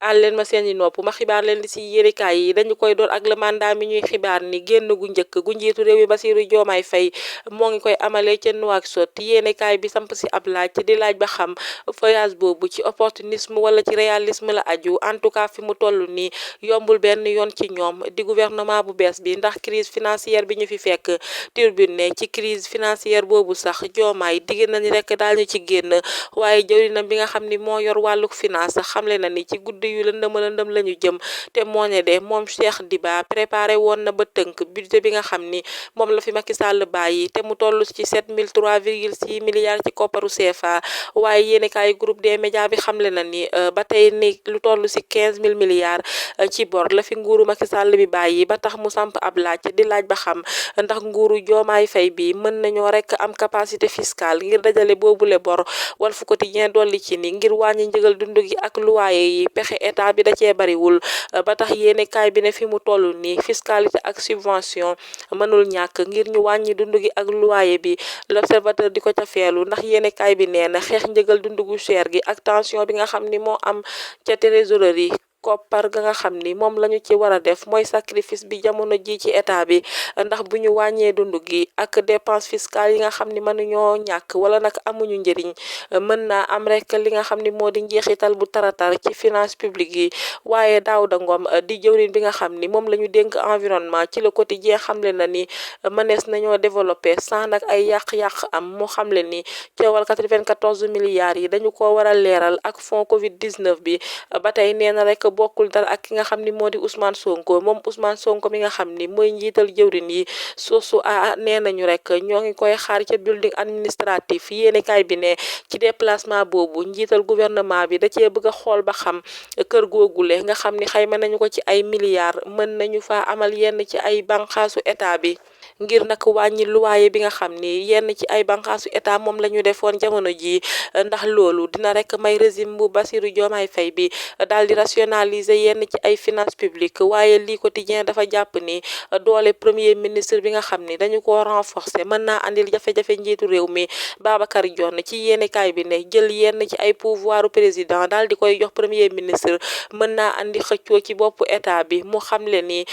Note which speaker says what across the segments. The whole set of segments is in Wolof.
Speaker 1: àl leen ma seeni nopp ma xibaar leen di si yérikaay yi dañu koy door ak le mandat mi ñuy xibaar ni génn gu njëkk gu njiitu réew mi Bassirou Diomaye Faye moo ngi koy amalee ca Nouakchott yéenekaay bi samp si ab laaj di laaj ba xam voyage boobu ci opportunisme wala ci réalisme la aju en tout cas fi mu toll nii yombul benn yoon ci ñoom di gouvernement bu bees bi ndax crise financière bi ñu fi fekk turbine ne ci crise financière boobu sax Diomaye digg nañu rek daal ñu ci génn waaye jëwrinam bi nga xam ni moo yor wàlluk finance xamle na ni ci guddi yu lëndëm la ñu jëm te moo ne de moom Cheikh Diba préparé woon na ba tënk budget bi nga xam ni moom la fi Macky Sall bàyyi te mu toll ci 7003,6 milliards ci kopparu CFA waaye yéenekaay groupe des médias bi xamle na ni ba tey ni lu toll ci 15000 milliards ci bor la fi nguuru Macky Sall bi bàyyi ba tax mu samp ab laaj di laaj ba xam ndax nguuru Diomaye Faye bi mën nañoo rek am capacité fiscale ngir dajale boobule bor Walf Quotidien dolli ci ni ngir wàññi njëgal dund gi ak luwaaye yi pexe état bi da cee bariwul ba tax yéenekaay bi ne fi mu toll nii fiscalité ak subvention mënul ñàkk ngir ñu wàññi dund gi ak luwaaye bi l'observateur di ko ca feelu ndax yéenekaay bi nee na xeex njëgal dund gu cher gi ak tension bi nga xam ni moo am ca trésorerie koppar ga nga xam ni moom lañu ci war a def mooy sacrifice bi jamono ji ci état bi ndax bu ñu wàññee dund gi ak dépense fiscale yi nga xam ni mënuñoo ñàkk wala nag amuñu njëriñ mën naa am rek li nga xam ni moo di njeexital bu taratar ci finance publique yi waaye Daouda Ngom di jëwriñ bi nga xam ni moom la ñu dénk environnement ci le quotidien xamle na ni mënees nañoo développé sans nag ay yàq-yàq am mu xamle ni coowal 94 milliards yi dañu ko war a leeral ak fond covid 19 bi ba tey nee na rek bokkul dara ak ki nga xam ni moo di Ousmane Sonko moom Ousmane Sonko mi nga xam ni mooy njiital jëwrin yi soosu nee nañu rek ñoo ngi koy xaar ca building administratif yéenekaay bi ne ci déplacement boobu njiital gouvernement bi da cee bëgg a xool ba xam kër googule nga xam ni xayma nañu ko ci ay milliards mën nañu fa amal yenn ci ay banqaasu état bi ngir nag wàññi luwaaye bi nga xam ni yenn ci ay banqaasu état moom la ñu defoon jamono ji ndax loolu dina rek may régime bu Bassirou Diomaye Faye bi daal di rationaliser yenn ci ay finances publiques waaye lii quotidien dafa jàpp ni doole premier ministre bi nga xam ni dañu ko renforcer mën naa andil jafe-jafe njiitu réew mi Babacar Dione ci yéenekaay bi ne jël yenn ci ay pouvoiru président daal di koy jox premier ministre mën naa andi xëccoo ci boppu état bi mu xamle ni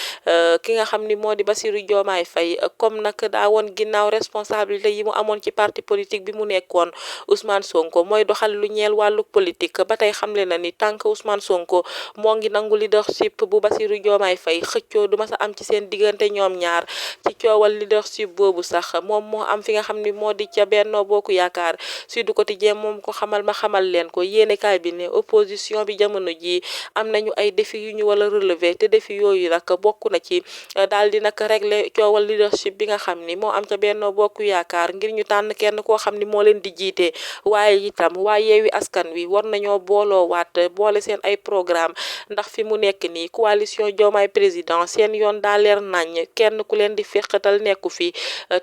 Speaker 1: ki nga xam ni moo di Bassirou Diomaye Faye comme nag daa woon ginnaaw responsabilité yi mu amoon ci parti politique bi mu nekkoon Ousmane Sonko mooy doxal lu ñeel wàllu politique ba tey xamle na ni tànk Ousmane Sonko moo ngi nangu leadership bu Bassirou Diomaye Faye xëccoo du ma sa am ci seen diggante ñoom ñaar ci coowal leadership boobu sax moom moo am fi nga xam ni moo di ca Benno Bokk Yaakaar Sud Quotidien moom ko xamal ma xamal leen ko yéenekaay bi ne opposition bi jamono ji am nañu ay défis yu ñu wala relever te défis yooyu nag bokk na ci daal di nag régler coowal leadership bi nga xam ni moo am ca Benno Bokk Yaakaar ngir ñu tànn kenn koo xam ni moo leen di jiite waaye itam waa Yewwi Askan Wi war nañoo booloo waat boole seen ay programme ndax fi mu nekk nii coalition Diomaye président seen yoon daa leer nañ kenn ku leen di feqatal nekku fi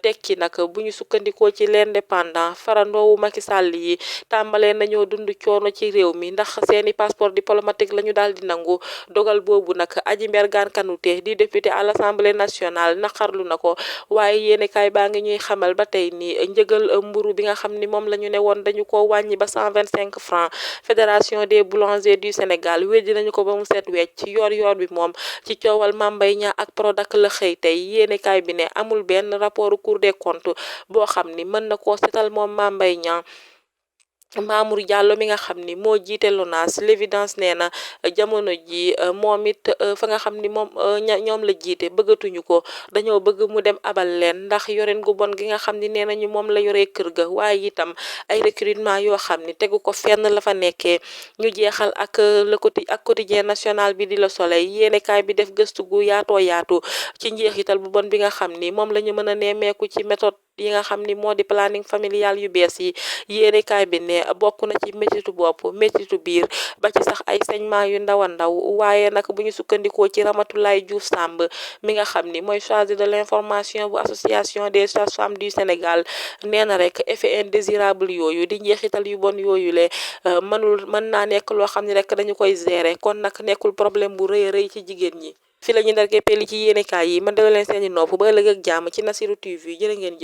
Speaker 1: teg ci nag bu ñu sukkandikoo ci l'Indépendant farandoowu Macky Sall yi tàmbalee nañoo dund coono ci réew mi ndax seeni passeport diplomatique la ñu daal di nangu dogal boobu nag Adji Mbergane Kanouté di député à l'Assemblée nationale naqarlu na ko waaye yéenekaay baa ngi ñuy xamal ba tey ni njëgal mburu bi nga xam ni moom la ñu ne woon dañu ko wàññi ba 125 francs fédération des boulangers du Sénégal weddi nañu ko ba mu set wecc yoor bi moom ci coowal Mame Mbaye Niang ak Prodac la xëy tey yéenekaay bi ne amul benn rapport Cour des comptes boo xam ni mën na koo setal moom Mame Mbaye Niang Mamour Diallo mi nga xam ni moo jiite LONASE l'évidence nee na jamono ji moom it fa nga xam ni moom ñoom la jiite bëggatuñu ko dañoo bëgg mu dem abal leen ndax yoreen gu bon gi nga xam ni nee nañu moom la yoree kër ga waaye itam ay recrutement yoo xam ni tegu ko fenn la fa nekkee ñu jeexal ak quotidien national bi di Le Soleil yéenekaay bi def gëstu gu yaatoo yaatu ci njeexital bu bon bi nga xam ni moom la ñu mën a nemmeeku ci méthode yi nga xam ni moo di planning familial yu bees yi yéenekaay bi ne bokk na ci métitu bopp métitu biir ba ci sax ay saignement yu ndaw a ndaw waaye nag bu ñu sukkandikoo ci Ramatoulaye Diouf Samb mi nga xam ni mooy chargé de l'information bu association des sages-femmes du Sénégal nee na rek effet indésirable yooyu di njeexital yu bon yooyu le mën naa nekk loo xam ni rek dañu koy gérer kon nag nekkul problème bu rëy a rëy ci jigéen ñi fi la ñu ndarkee pelli ci yéenekaay yi man dala leen seeni nopp ba ëllëg ak jàmm ci Nassirou TV jërë ngeen jëf